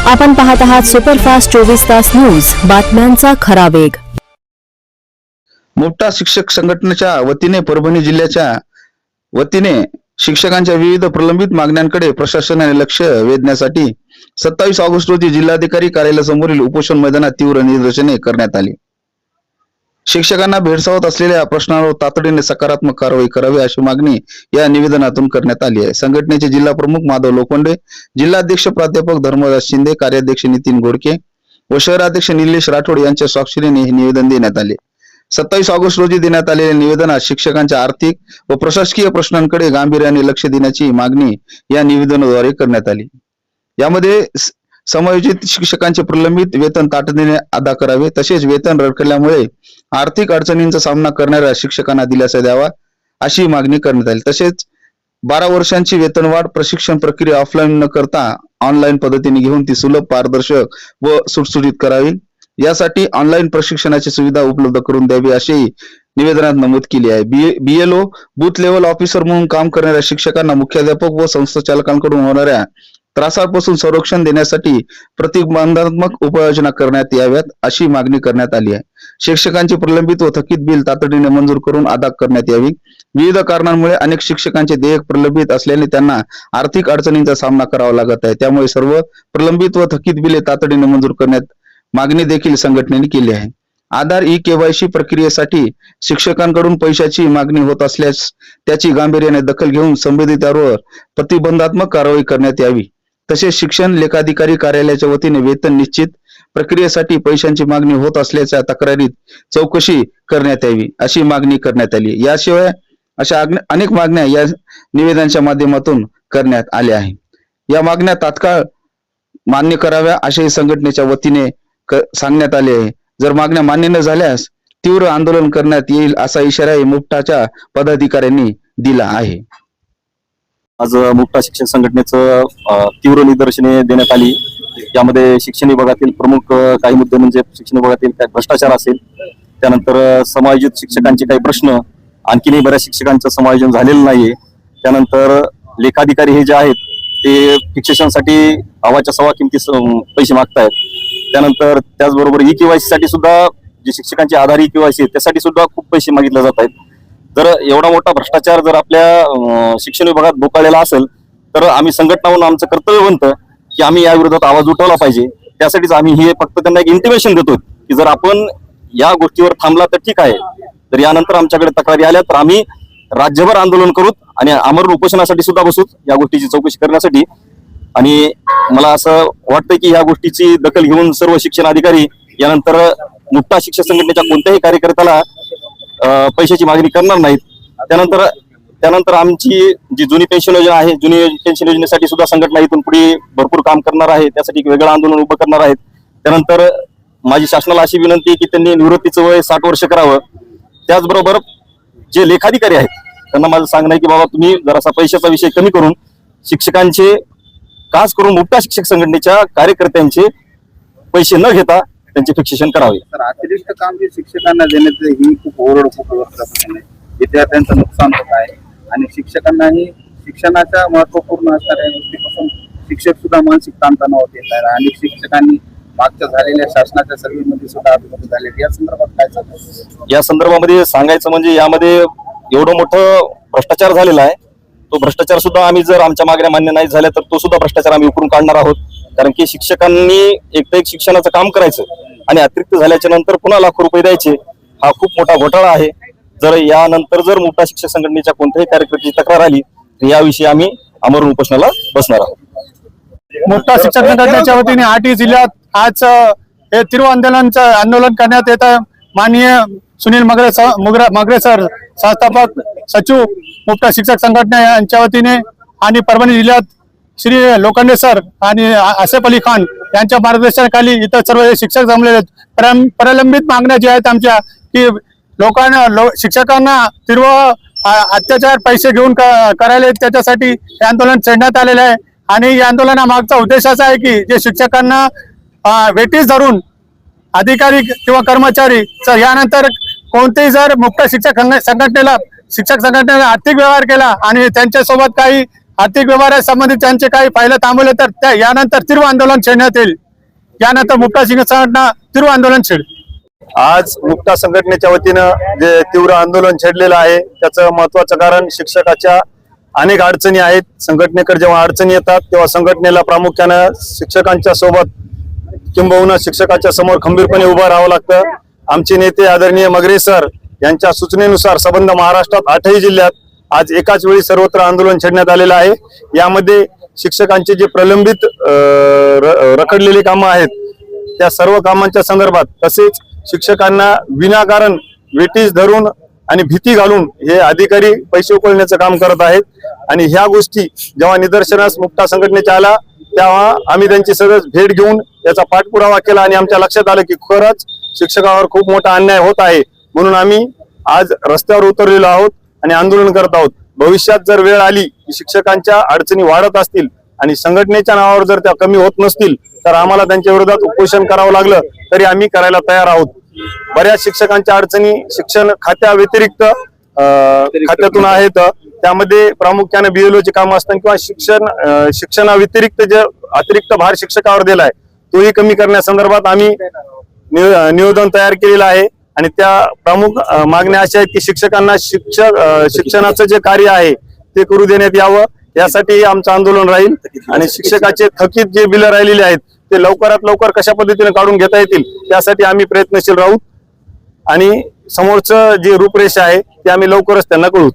आपण पाहत आहात सुपरफास्ट 24 तास न्यूज, बातम्यांचा खरा वेग। मोठा शिक्षक संघटनेच्या वतीने परभणी जिल्ह्याच्या वतीने शिक्षकांच्या विविध प्रलंबित मागण्यांकडे प्रशासनाने लक्ष वेधण्यासाठी 27 ऑगस्ट रोजी जिल्हाधिकारी कार्यालयासमोरील उपोषण मैदानात तीव्र निदर्शने करण्यात आली। शिक्षकांना भेडसावत असलेल्या प्रश्नांवर तातडीने सकारात्मक कारवाई करावी अशी मागणी या निवेदनातून करण्यात आली आहे। संघटनेचे जिल्हा प्रमुख माधव लोखंडे, जिल्हाध्यक्ष प्राध्यापक धर्मराज शिंदे, कार्याध्यक्ष नितीन घोडके व शहराध्यक्ष निलेश राठोड यांच्या स्वाक्षरीने हे निवेदन देण्यात आले। 27 ऑगस्ट रोजी देण्यात आलेल्या निवेदनात शिक्षकांच्या आर्थिक व प्रशासकीय प्रश्नांकडे गांभीर्याने लक्ष देण्याची मागणी या निवेदनाद्वारे करण्यात आली। यामध्ये समायोजित शिक्षकांचे प्रलंबित वेतन तातडीने अदा करावे, तसेच वेतन रखडल्यामुळे आर्थिक अडचणींचा सामना करणाऱ्या शिक्षकांना दिलासा द्यावा अशी मागणी करण्यात आली। तसेच 12 वर्षांची वेतनवाढ प्रशिक्षण प्रक्रिया ऑफलाईन न करता ऑनलाईन पद्धतीने घेऊन ती सुलभ, पारदर्शक व सुटसुटीत करावी, यासाठी ऑनलाईन प्रशिक्षणाची सुविधा उपलब्ध करून द्यावी अशी निवेदनात नमूद केली आहे। BLO बूथ लेवल ऑफिसर म्हणून काम करणाऱ्या शिक्षकांना मुख्याध्यापक व संस्थाचालकांकडून होणाऱ्या त्रासापासून संरक्षण देण्यासाठी प्रतिबंधात्मक उपाययोजना करण्यात याव्यात अशी मागणी करण्यात आली आहे। शिक्षकांचे प्रलंबित व थकीत बिल तातडीने मंजूर करून अदा करण्यात यावी। विविध कारणांमुळे अनेक शिक्षकांचे देयक प्रलंबित असल्याने त्यांना आर्थिक अडचणींचा सामना करावा लागत आहे, त्यामुळे सर्व प्रलंबित व थकीत बिले तातडीने मंजूर करण्यात मागणी देखील संघटनेने केली आहे। आधार KYC प्रक्रियेसाठी शिक्षकांकडून पैशाची मागणी होत असल्यास त्याची गांभीर्याने दखल घेऊन संबंधितांवर प्रतिबंधात्मक कारवाई करण्यात यावी। तसेच शिक्षण लेखाधिकारी कार्यालयाच्या वतीने वेतन निश्चित प्रक्रियेसाठी पैशांची मागणी होत असल्याच्या तक्रारीत चौकशी करण्यात यावी अशी मागणी करण्यात आली। याशिवाय अशा अनेक मागण्या या निवेदनाच्या माध्यमातून करण्यात आल्या आहेत। या मागण्या तात्काळ मान्य कराव्या असे संघटनेच्या वतीने सांगण्यात आले आहे। जर मागण्या मान्य न झाल्यास तीव्र आंदोलन करण्यात येईल असा इशाराही मुक्ताच्या पदाधिकाऱ्यांनी दिला आहे। आज मुक्ता शिक्षक संघटनेचं तीव्र निदर्शने देण्यात आली। यामध्ये शिक्षण विभागातील प्रमुख काही मुद्दे म्हणजे शिक्षण विभागातील काही भ्रष्टाचार असेल, त्यानंतर समायोजित शिक्षकांचे काही प्रश्न, आणखीनही बऱ्याच शिक्षकांचं समायोजन झालेलं नाहीये, त्यानंतर लेखाधिकारी हे जे आहेत ते फिक्सेशनसाठी हवाच्या सव्वा किमती पैसे मागतायत, त्यानंतर त्याचबरोबर KYC साठी सुद्धा जे शिक्षकांचे आधार KYC त्यासाठी सुद्धा खूप पैसे मागितले जात आहेत। जर एवढा मोठा भ्रष्टाचार जर आपल्या शिक्षण विभागात बोकाळलेला असेल तर आम्ही संघटना म्हणून आमचं कर्तव्य बनतं की आम्ही या विरोधात आवाज उठवला पाहिजे। त्यासाठीच आम्ही हे फक्त त्यांना एक इंटिमेशन देतो की जर आपण या गोष्टीवर थांबला तर ठीक आहे, जर यानंतर आमच्याकडे तक्रारी आल्या तर आम्ही राज्यभर आंदोलन करू आणि आमरण उपोषणासाठी सुद्धा बसू या गोष्टीची चौकशी करण्यासाठी। आणि मला असं वाटतं की या गोष्टीची दखल घेऊन सर्व शिक्षण अधिकारी यानंतर मुक्ता शिक्षक संघटनेच्या कोणत्याही कार्यकर्त्याला पैशाची मागणी करणार नाहीत। त्यानंतर आमची जी जुनी पेन्शन योजना आहे, जुनी पेन्शन योजनेसाठी सुद्धा संघटना इथून पुढे भरपूर काम करणार आहे, त्यासाठी एक वेगळं आंदोलन उभं करणार आहेत। त्यानंतर माझी शासनाला अशी विनंती आहे की त्यांनी निवृत्तीचं वय 60 वर्ष करावं। त्याचबरोबर जे लेखाधिकारी आहेत त्यांना माझं सांगणं आहे की बाबा तुम्ही जरासा पैशाचा विषय कमी करून शिक्षकांचे, खास करून मुक्ता शिक्षक संघटनेच्या कार्यकर्त्यांचे पैसे न घेता त्यांचे फिक्सेशन करावे। तर अतिरिक्त काम जे शिक्षकांना देण्याचं ही खूप ओरड आहे, विद्यार्थ्यांचं नुकसान होत आहे आणि शिक्षकांनाही शिक्षणाच्या महत्वपूर्ण असणाऱ्या गोष्टीपासून शिक्षक सुद्धा मानसिक ताणतणावात येत आहे। अनेक शिक्षकांनी मागच्या झालेल्या शासनाच्या सर्व्हेमध्ये सुद्धा आत्महत्या झालेली, या संदर्भात काय सांगतो? या संदर्भामध्ये सांगायचं म्हणजे यामध्ये एवढं मोठं भ्रष्टाचार झालेला आहे, तो भ्रष्टाचार सुद्धा आम्ही जर आमच्या मागण्या मान्य नाही झाल्या तर तो सुद्धा भ्रष्टाचार आम्ही उकरून काढणार आहोत। कारण की शिक्षकांनी एक शिक्षणाचं काम करायचं आणि अतिरिक्त झाल्याच्या नंतर पुन्हा लाखो रुपये द्यायचे, हा खूप मोठा घोटाळा आहे। जर यानंतर जर मुक्ता शिक्षक संघटनेच्या कोणत्याही कार्यकर्त्याची तक्रार आली तर याविषयी आम्ही आमरण उपोषणाला बसणार आहोत। मुक्ता शिक्षक संघटनेच्या वतीने 8 जिल्ह्यात आज हे तीव्र आंदोलन करण्यात येत आहे। माननीय सुनील मगरे सर, संस्थापक सचिव मुक्ता शिक्षक संघटना यांच्या वतीने आणि परभणी जिल्ह्यात श्री लोखंडे सर आणि आसेफ अली खान यांच्या मार्गदर्शनाखाली इतर सर्व शिक्षक जमलेले आहेत। प्रलंबित मागण्या ज्या आहेत आमच्या की शिक्षकांना तीव्र अत्याचार पैसे घेऊन करायला, त्याच्यासाठी हे आंदोलन छेडण्यात आलेलं आहे। आणि या आंदोलनामागचा उद्देश असा आहे की जे शिक्षकांना वेटीस धरून अधिकारी किंवा कर्मचारी यानंतर कोणतेही जर मुक्त शिक्षक संघटनेला आर्थिक व्यवहार केला आणि त्यांच्यासोबत काही आर्थिक व्यवहारासंबंधित त्यांचे काही फायले थांबवले तर त्या यानंतर तीव्र आंदोलन छेडण्यात येईल. यानंतर मुक्ता शिक्षक संघटना तीव्र आंदोलन छेड. आज मुक्ता संघटनेच्या वतीनं जे तीव्र आंदोलन छेडलेलं आहे त्याचं महत्वाचं कारण शिक्षकाच्या अनेक अडचणी आहेत. संघटनेकडे जेव्हा अडचणी येतात तेव्हा संघटनेला प्रामुख्यानं शिक्षकांच्या सोबत किंबहुना शिक्षकाच्या समोर खंबीरपणे उभं राहावं लागतं. आमचे नेते आदरणीय मगरे सर यांच्या सूचनेनुसार संबंध महाराष्ट्रात 8ही जिल्ह्यात आज एकाच वेळी सर्वत्र आंदोलन छेडण्यात आलेलं आहे. यामध्ये शिक्षकांचे जे प्रलंबित रखडलेली कामं आहेत त्या सर्व कामांच्या संदर्भात तसेच शिक्षकांना विनाकारण वेटीस धरून आणि भीती घालून हे अधिकारी पैसे उकळण्याचं काम करत आहेत. आणि ह्या गोष्टी जेव्हा निदर्शनास मुक्ता संघटनेच्या आला तेव्हा आम्ही त्यांची सगळं भेट घेऊन याचा पाठपुरावा केला आणि आमच्या लक्षात आलं की खरंच शिक्षकावर खूप मोठा अन्याय होत आहे. म्हणून आम्ही आज रस्त्यावर उतरलेलो आहोत आणि आंदोलन करत आहोत. भविष्यात जर वेळ आली की शिक्षकांच्या अडचणी वाढत असतील आणि संघटनेच्या नावावर जर त्या कमी होत नसतील तर आम्हाला त्यांच्या विरोधात उपोषण करावं लागलं तरी आम्ही करायला तयार आहोत. बऱ्याच शिक्षकांच्या अडचणी शिक्षण खात्या व्यतिरिक्त खात्यातून आहेत. त्यामध्ये प्रामुख्याने BLO चे काम असतात किंवा शिक्षणा व्यतिरिक्त जे अतिरिक्त भार शिक्षकावर दिलाय तोही कमी करण्यासंदर्भात आम्ही निवेदन तयार केलेलं आहे. आणि त्या प्रमुख मागण्या अशा आहेत की शिक्षकांना शिक्षणाचं जे कार्य आहे ते करू देण्यात यावं. यासाठी आमचं आंदोलन राहील आणि शिक्षकाचे थकीत जे बिलं राहिलेले आहेत ते लवकरात लवकर कशा पद्धतीने काढून घेता येतील त्यासाठी आम्ही प्रयत्नशील राहू आणि समोरचं जे रूपरेषा आहे ते आम्ही लवकरच त्यांना कळवू.